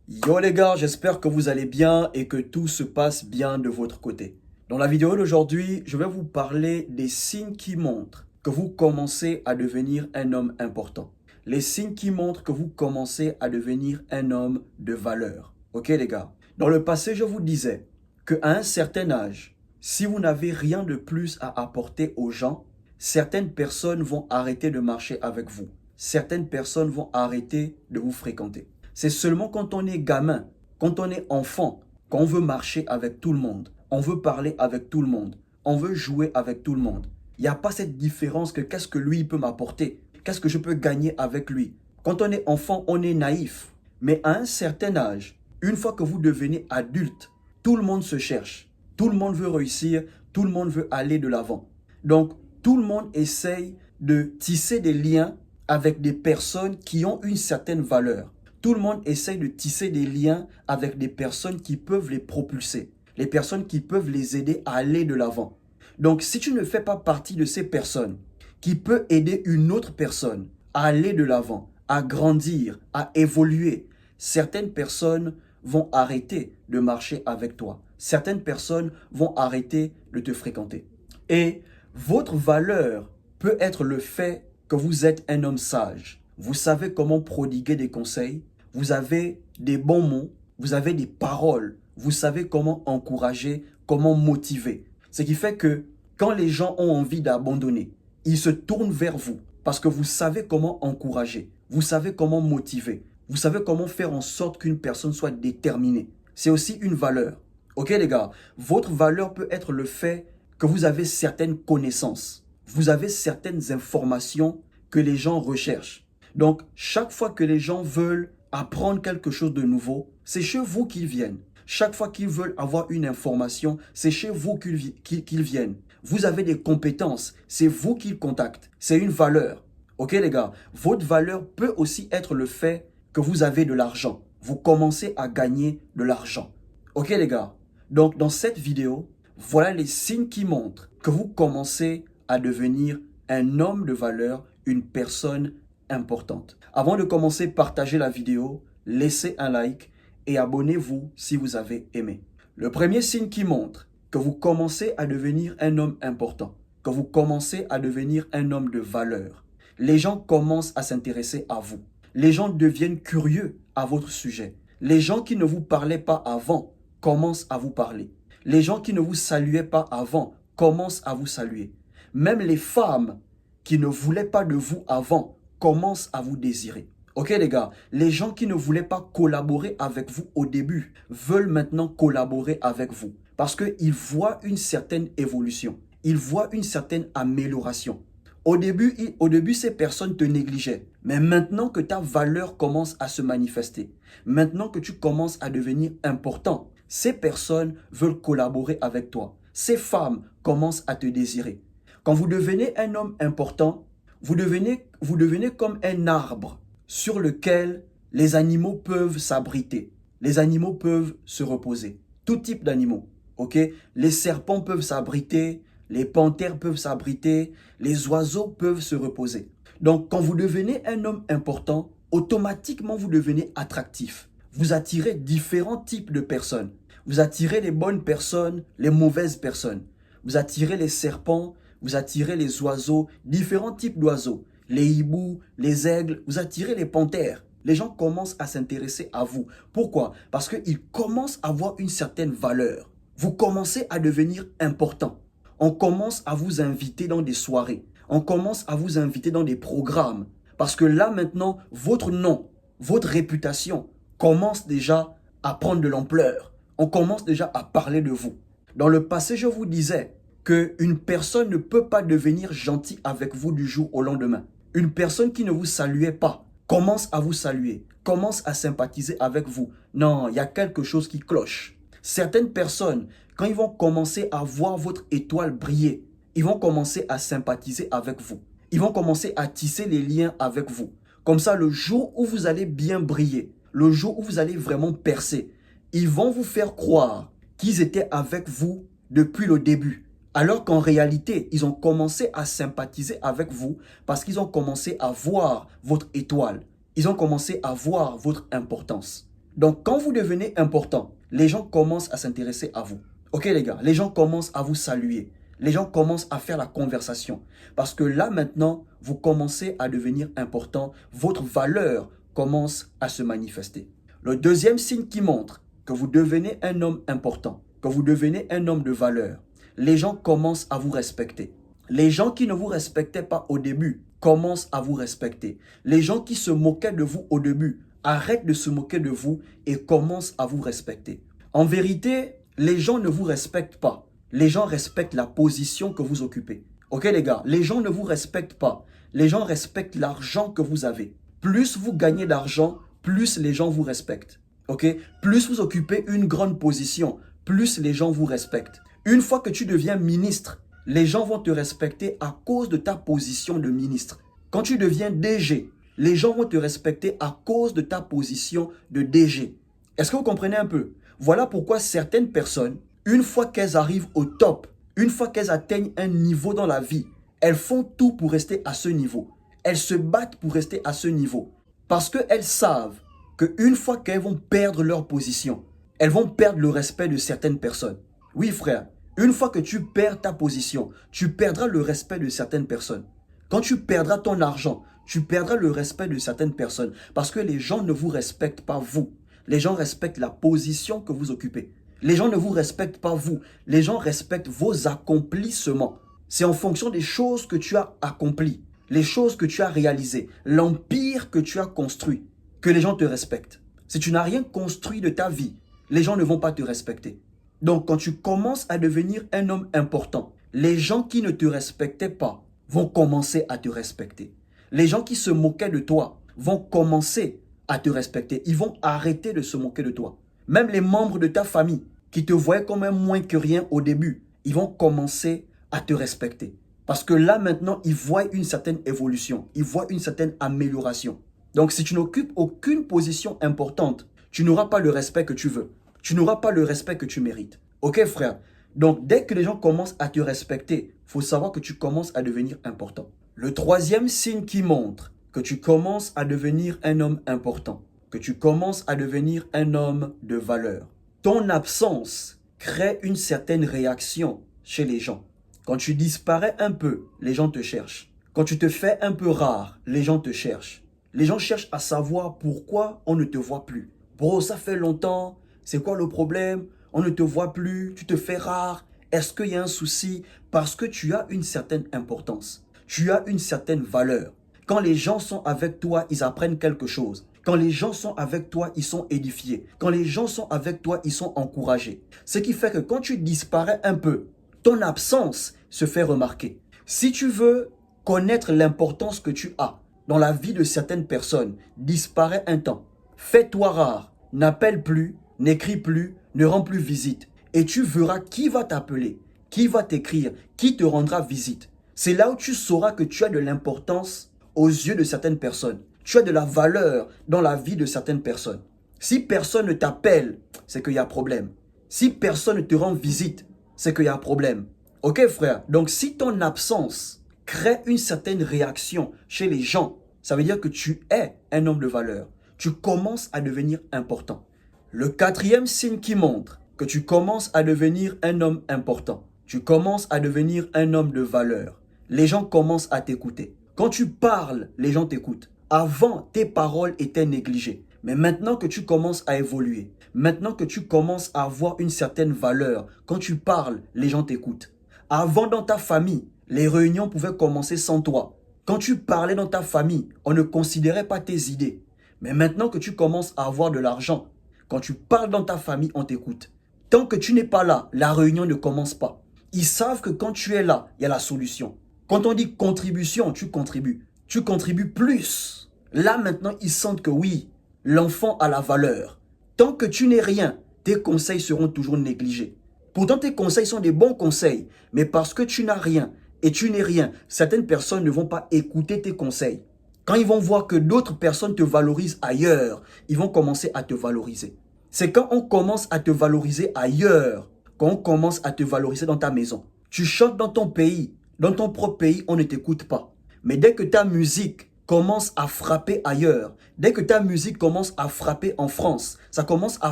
Yo les gars, j'espère que vous allez bien et que tout se passe bien de votre côté. Dans la vidéo d'aujourd'hui, je vais vous parler des signes qui montrent que vous commencez à devenir un homme important. Les signes qui montrent que vous commencez à devenir un homme de valeur. Ok les gars? Dans le passé, je vous disais qu'à un certain âge, si vous n'avez rien de plus à apporter aux gens, certaines personnes vont arrêter de marcher avec vous. Certaines personnes vont arrêter de vous fréquenter. C'est seulement quand on est gamin, quand on est enfant, qu'on veut marcher avec tout le monde. On veut parler avec tout le monde. On veut jouer avec tout le monde. Il n'y a pas cette différence que qu'est-ce que lui peut m'apporter, qu'est-ce que je peux gagner avec lui. Quand on est enfant, on est naïf. Mais à un certain âge, une fois que vous devenez adulte, tout le monde se cherche. Tout le monde veut réussir, tout le monde veut aller de l'avant. Donc, tout le monde essaye de tisser des liens avec des personnes qui ont une certaine valeur. Tout le monde essaye de tisser des liens avec des personnes qui peuvent les propulser, les personnes qui peuvent les aider à aller de l'avant. Donc, si tu ne fais pas partie de ces personnes qui peuvent aider une autre personne à aller de l'avant, à grandir, à évoluer, certaines personnes vont arrêter de marcher avec toi. Certaines personnes vont arrêter de te fréquenter. Et votre valeur peut être le fait que vous êtes un homme sage. Vous savez comment prodiguer des conseils. Vous avez des bons mots. Vous avez des paroles. Vous savez comment encourager, comment motiver. Ce qui fait que quand les gens ont envie d'abandonner, ils se tournent vers vous parce que vous savez comment encourager. Vous savez comment motiver. Vous savez comment faire en sorte qu'une personne soit déterminée. C'est aussi une valeur. Ok les gars, votre valeur peut être le fait que vous avez certaines connaissances. Vous avez certaines informations que les gens recherchent. Donc, chaque fois que les gens veulent apprendre quelque chose de nouveau, c'est chez vous qu'ils viennent. Chaque fois qu'ils veulent avoir une information, c'est chez vous qu'ils viennent. Vous avez des compétences, c'est vous qu'ils contactent. C'est une valeur. Ok les gars, votre valeur peut aussi être le fait que vous avez de l'argent. Vous commencez à gagner de l'argent. Ok les gars, donc dans cette vidéo, voilà les signes qui montrent que vous commencez à devenir un homme de valeur, une personne importante. Avant de commencer, partagez la vidéo, laissez un like et abonnez-vous si vous avez aimé. Le premier signe qui montre que vous commencez à devenir un homme important, que vous commencez à devenir un homme de valeur, les gens commencent à s'intéresser à vous. Les gens deviennent curieux à votre sujet. Les gens qui ne vous parlaient pas avant commencent à vous parler. Les gens qui ne vous saluaient pas avant commencent à vous saluer. Même les femmes qui ne voulaient pas de vous avant commencent à vous désirer. Ok les gars, les gens qui ne voulaient pas collaborer avec vous au début veulent maintenant collaborer avec vous parce qu'ils voient une certaine évolution, ils voient une certaine amélioration. Au début, ces personnes te négligeaient. Mais maintenant que ta valeur commence à se manifester, maintenant que tu commences à devenir important, ces personnes veulent collaborer avec toi. Ces femmes commencent à te désirer. Quand vous devenez un homme important, vous devenez comme un arbre sur lequel les animaux peuvent s'abriter. Les animaux peuvent se reposer. Tout type d'animaux. Ok? Les serpents peuvent s'abriter, les panthères peuvent s'abriter, les oiseaux peuvent se reposer. Donc, quand vous devenez un homme important, automatiquement vous devenez attractif. Vous attirez différents types de personnes. Vous attirez les bonnes personnes, les mauvaises personnes. Vous attirez les serpents, vous attirez les oiseaux, différents types d'oiseaux. Les hiboux, les aigles, vous attirez les panthères. Les gens commencent à s'intéresser à vous. Pourquoi? Parce qu'ils commencent à avoir une certaine valeur. Vous commencez à devenir important. On commence à vous inviter dans des soirées. On commence à vous inviter dans des programmes. Parce que là maintenant, votre nom, votre réputation commence déjà à prendre de l'ampleur. On commence déjà à parler de vous. Dans le passé, je vous disais qu'une personne ne peut pas devenir gentille avec vous du jour au lendemain. Une personne qui ne vous saluait pas commence à vous saluer, commence à sympathiser avec vous. Non, il y a quelque chose qui cloche. Certaines personnes, quand ils vont commencer à voir votre étoile briller, ils vont commencer à sympathiser avec vous. Ils vont commencer à tisser les liens avec vous. Comme ça, le jour où vous allez bien briller, le jour où vous allez vraiment percer, ils vont vous faire croire qu'ils étaient avec vous depuis le début. Alors qu'en réalité, ils ont commencé à sympathiser avec vous parce qu'ils ont commencé à voir votre étoile. Ils ont commencé à voir votre importance. Donc, quand vous devenez important, les gens commencent à s'intéresser à vous. Ok les gars, les gens commencent à vous saluer. Les gens commencent à faire la conversation. Parce que là maintenant, vous commencez à devenir important. Votre valeur commence à se manifester. Le deuxième signe qui montre que vous devenez un homme important, que vous devenez un homme de valeur, les gens commencent à vous respecter. Les gens qui ne vous respectaient pas au début commencent à vous respecter. Les gens qui se moquaient de vous au début arrêtent de se moquer de vous et commencent à vous respecter. En vérité, les gens ne vous respectent pas. Les gens respectent la position que vous occupez. Ok les gars, les gens ne vous respectent pas. Les gens respectent l'argent que vous avez. Plus vous gagnez d'argent, plus les gens vous respectent. Ok? Plus vous occupez une grande position, plus les gens vous respectent. Une fois que tu deviens ministre, les gens vont te respecter à cause de ta position de ministre. Quand tu deviens DG, les gens vont te respecter à cause de ta position de DG. Est-ce que vous comprenez un peu? Voilà pourquoi certaines personnes, une fois qu'elles arrivent au top, une fois qu'elles atteignent un niveau dans la vie, elles font tout pour rester à ce niveau. Elles se battent pour rester à ce niveau. Parce qu'elles savent qu'une fois qu'elles vont perdre leur position, elles vont perdre le respect de certaines personnes. Oui frère, une fois que tu perds ta position, tu perdras le respect de certaines personnes. Quand tu perdras ton argent, tu perdras le respect de certaines personnes. Parce que les gens ne vous respectent pas vous. Les gens respectent la position que vous occupez. Les gens ne vous respectent pas vous. Les gens respectent vos accomplissements. C'est en fonction des choses que tu as accomplies, les choses que tu as réalisées, l'empire que tu as construit, que les gens te respectent. Si tu n'as rien construit de ta vie, les gens ne vont pas te respecter. Donc quand tu commences à devenir un homme important, les gens qui ne te respectaient pas vont commencer à te respecter. Les gens qui se moquaient de toi vont commencer à te respecter. Ils vont arrêter de se moquer de toi. Même les membres de ta famille qui te voyaient comme un moins que rien au début, ils vont commencer à te respecter. Parce que là maintenant, ils voient une certaine évolution. Ils voient une certaine amélioration. Donc si tu n'occupes aucune position importante, tu n'auras pas le respect que tu veux. Tu n'auras pas le respect que tu mérites. Ok frère? Donc dès que les gens commencent à te respecter, il faut savoir que tu commences à devenir important. Le troisième signe qui montre que tu commences à devenir un homme important, que tu commences à devenir un homme de valeur. Ton absence crée une certaine réaction chez les gens. Quand tu disparais un peu, les gens te cherchent. Quand tu te fais un peu rare, les gens te cherchent. Les gens cherchent à savoir pourquoi on ne te voit plus. Bro, ça fait longtemps. C'est quoi le problème? On ne te voit plus. Tu te fais rare. Est-ce qu'il y a un souci? Parce que tu as une certaine importance. Tu as une certaine valeur. Quand les gens sont avec toi, ils apprennent quelque chose. Quand les gens sont avec toi, ils sont édifiés. Quand les gens sont avec toi, ils sont encouragés. Ce qui fait que quand tu disparais un peu, ton absence se fait remarquer. Si tu veux connaître l'importance que tu as dans la vie de certaines personnes, disparaît un temps. Fais-toi rare, n'appelle plus, n'écris plus, ne rends plus visite. Et tu verras qui va t'appeler, qui va t'écrire, qui te rendra visite. C'est là où tu sauras que tu as de l'importance aux yeux de certaines personnes. Tu as de la valeur dans la vie de certaines personnes. Si personne ne t'appelle, c'est qu'il y a problème. Si personne ne te rend visite, c'est qu'il y a un problème. Ok frère? Donc si ton absence crée une certaine réaction chez les gens, ça veut dire que tu es un homme de valeur. Tu commences à devenir important. Le quatrième signe qui montre que tu commences à devenir un homme important, tu commences à devenir un homme de valeur. Les gens commencent à t'écouter. Quand tu parles, les gens t'écoutent. Avant, tes paroles étaient négligées. Mais maintenant que tu commences à évoluer, maintenant que tu commences à avoir une certaine valeur, quand tu parles, les gens t'écoutent. Avant, dans ta famille, les réunions pouvaient commencer sans toi. Quand tu parlais dans ta famille, on ne considérait pas tes idées. Mais maintenant que tu commences à avoir de l'argent, quand tu parles dans ta famille, on t'écoute. Tant que tu n'es pas là, la réunion ne commence pas. Ils savent que quand tu es là, il y a la solution. Quand on dit contribution, tu contribues. Tu contribues plus. Là maintenant, ils sentent que oui, l'enfant a la valeur. Tant que tu n'es rien, tes conseils seront toujours négligés. Pourtant, tes conseils sont des bons conseils. Mais parce que tu n'as rien et tu n'es rien, certaines personnes ne vont pas écouter tes conseils. Quand ils vont voir que d'autres personnes te valorisent ailleurs, ils vont commencer à te valoriser. C'est quand on commence à te valoriser ailleurs, quand on commence à te valoriser dans ta maison. Tu chantes dans ton pays, dans ton propre pays, on ne t'écoute pas. Mais dès que ta musique commence à frapper ailleurs, dès que ta musique commence à frapper en France, ça commence à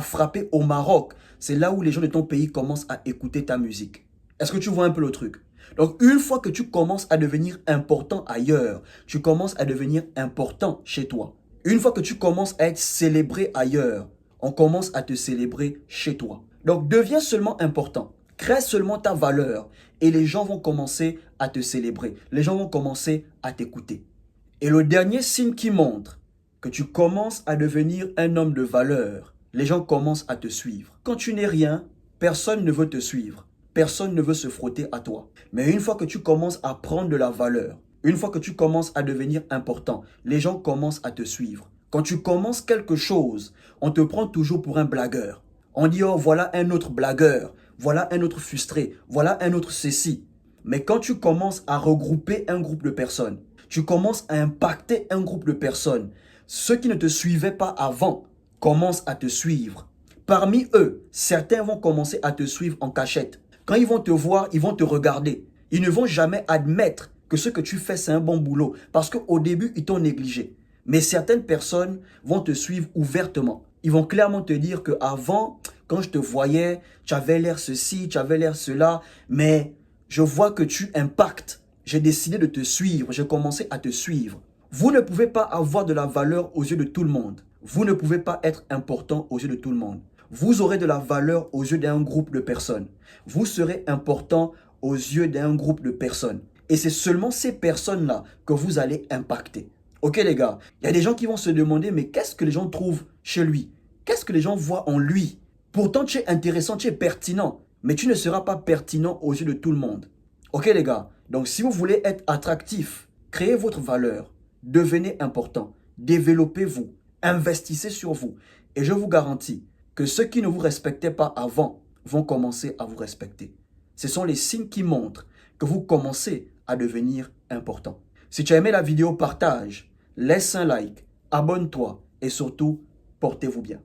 frapper au Maroc, c'est là où les gens de ton pays commencent à écouter ta musique. Est-ce que tu vois un peu le truc? Donc, une fois que tu commences à devenir important ailleurs, tu commences à devenir important chez toi. Une fois que tu commences à être célébré ailleurs, on commence à te célébrer chez toi. Donc, deviens seulement important. Crée seulement ta valeur et les gens vont commencer à te célébrer. Les gens vont commencer à t'écouter. Et le dernier signe qui montre que tu commences à devenir un homme de valeur, les gens commencent à te suivre. Quand tu n'es rien, personne ne veut te suivre. Personne ne veut se frotter à toi. Mais une fois que tu commences à prendre de la valeur, une fois que tu commences à devenir important, les gens commencent à te suivre. Quand tu commences quelque chose, on te prend toujours pour un blagueur. On dit, oh, voilà un autre blagueur, voilà un autre frustré, voilà un autre ceci. Mais quand tu commences à regrouper un groupe de personnes, tu commences à impacter un groupe de personnes, ceux qui ne te suivaient pas avant commencent à te suivre. Parmi eux, certains vont commencer à te suivre en cachette. Quand ils vont te voir, ils vont te regarder. Ils ne vont jamais admettre que ce que tu fais, c'est un bon boulot. Parce qu'au début, ils t'ont négligé. Mais certaines personnes vont te suivre ouvertement. Ils vont clairement te dire qu'avant, quand je te voyais, tu avais l'air ceci, tu avais l'air cela. Mais je vois que tu impactes. J'ai décidé de te suivre. J'ai commencé à te suivre. Vous ne pouvez pas avoir de la valeur aux yeux de tout le monde. Vous ne pouvez pas être important aux yeux de tout le monde. Vous aurez de la valeur aux yeux d'un groupe de personnes. Vous serez important aux yeux d'un groupe de personnes. Et c'est seulement ces personnes-là que vous allez impacter. Ok les gars, il y a des gens qui vont se demander, mais qu'est-ce que les gens trouvent chez lui? Qu'est-ce que les gens voient en lui? Pourtant, tu es intéressant, tu es pertinent, mais tu ne seras pas pertinent aux yeux de tout le monde. Ok les gars, donc si vous voulez être attractif, créez votre valeur, devenez important, développez-vous, investissez sur vous. Et je vous garantis que ceux qui ne vous respectaient pas avant vont commencer à vous respecter. Ce sont les signes qui montrent que vous commencez à devenir important. Si tu as aimé la vidéo, partage, laisse un like, abonne-toi et surtout, portez-vous bien.